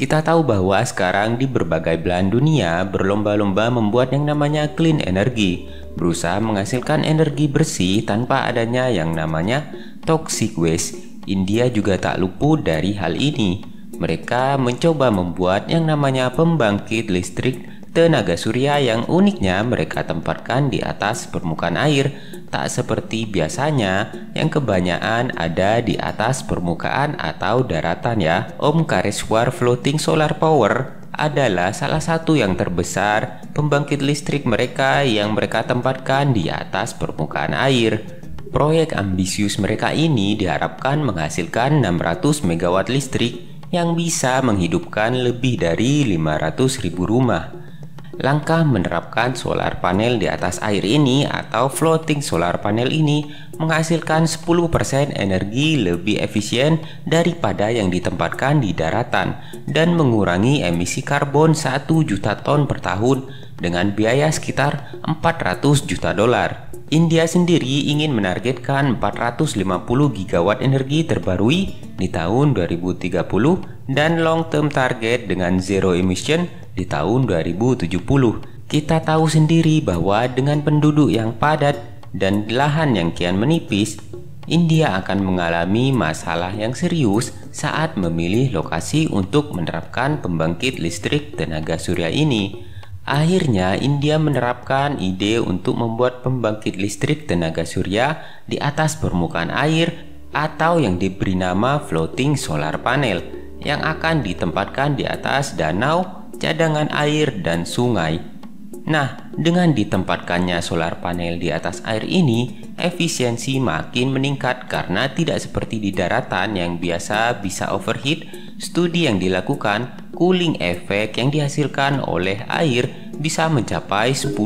Kita tahu bahwa sekarang di berbagai belahan dunia berlomba-lomba membuat yang namanya clean energy, berusaha menghasilkan energi bersih tanpa adanya yang namanya toxic waste. India juga tak luput dari hal ini. Mereka mencoba membuat yang namanya pembangkit listrik tenaga surya yang uniknya mereka tempatkan di atas permukaan air, tak seperti biasanya yang kebanyakan ada di atas permukaan atau daratan ya. Omkareshwar Floating Solar Power adalah salah satu yang terbesar pembangkit listrik mereka yang mereka tempatkan di atas permukaan air. Proyek ambisius mereka ini diharapkan menghasilkan 600 megawatt listrik yang bisa menghidupkan lebih dari 500.000 rumah. Langkah menerapkan solar panel di atas air ini atau floating solar panel ini menghasilkan 10% energi lebih efisien daripada yang ditempatkan di daratan dan mengurangi emisi karbon 1 juta ton per tahun dengan biaya sekitar 400 juta dolar. India sendiri ingin menargetkan 450 gigawatt energi terbarui di tahun 2030 dan long term target dengan zero emission di tahun 2070. Kita tahu sendiri bahwa dengan penduduk yang padat dan lahan yang kian menipis, India akan mengalami masalah yang serius saat memilih lokasi untuk menerapkan pembangkit listrik tenaga surya ini. Akhirnya India menerapkan ide untuk membuat pembangkit listrik tenaga surya di atas permukaan air atau yang diberi nama floating solar panel yang akan ditempatkan di atas danau, cadangan air, dan sungai. Nah, dengan ditempatkannya solar panel di atas air ini, efisiensi makin meningkat karena tidak seperti di daratan yang biasa bisa overheat. Studi yang dilakukan, cooling effect yang dihasilkan oleh air bisa mencapai 10%.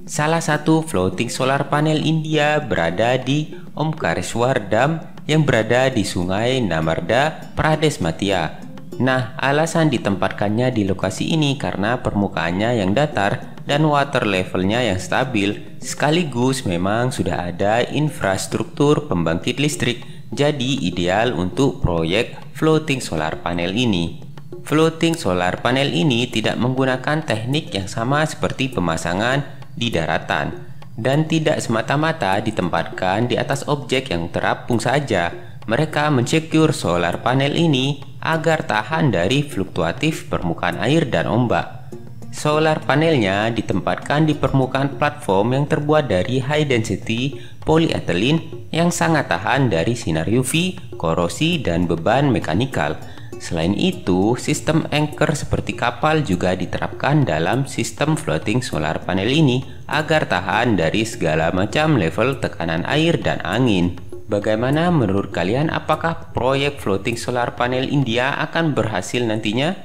Salah satu floating solar panel India berada di Omkareshwar Dam yang berada di sungai Narmada, Pradesh Madhya. Nah, alasan ditempatkannya di lokasi ini karena permukaannya yang datar dan water levelnya yang stabil, sekaligus memang sudah ada infrastruktur pembangkit listrik, jadi ideal untuk proyek floating solar panel ini. Floating solar panel ini tidak menggunakan teknik yang sama seperti pemasangan di daratan dan tidak semata-mata ditempatkan di atas objek yang terapung saja. Mereka mensecure solar panel ini agar tahan dari fluktuatif permukaan air dan ombak. Solar panelnya ditempatkan di permukaan platform yang terbuat dari high density polyethylene yang sangat tahan dari sinar UV, korosi, dan beban mekanikal. Selain itu, sistem anchor seperti kapal juga diterapkan dalam sistem floating solar panel ini agar tahan dari segala macam level tekanan air dan angin. Bagaimana menurut kalian, apakah proyek floating solar panel India akan berhasil nantinya?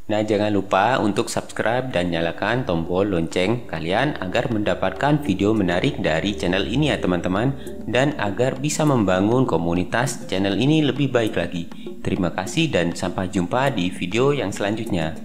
Nah, jangan lupa untuk subscribe dan nyalakan tombol lonceng kalian agar mendapatkan video menarik dari channel ini ya teman-teman, dan agar bisa membangun komunitas channel ini lebih baik lagi. Terima kasih dan sampai jumpa di video yang selanjutnya.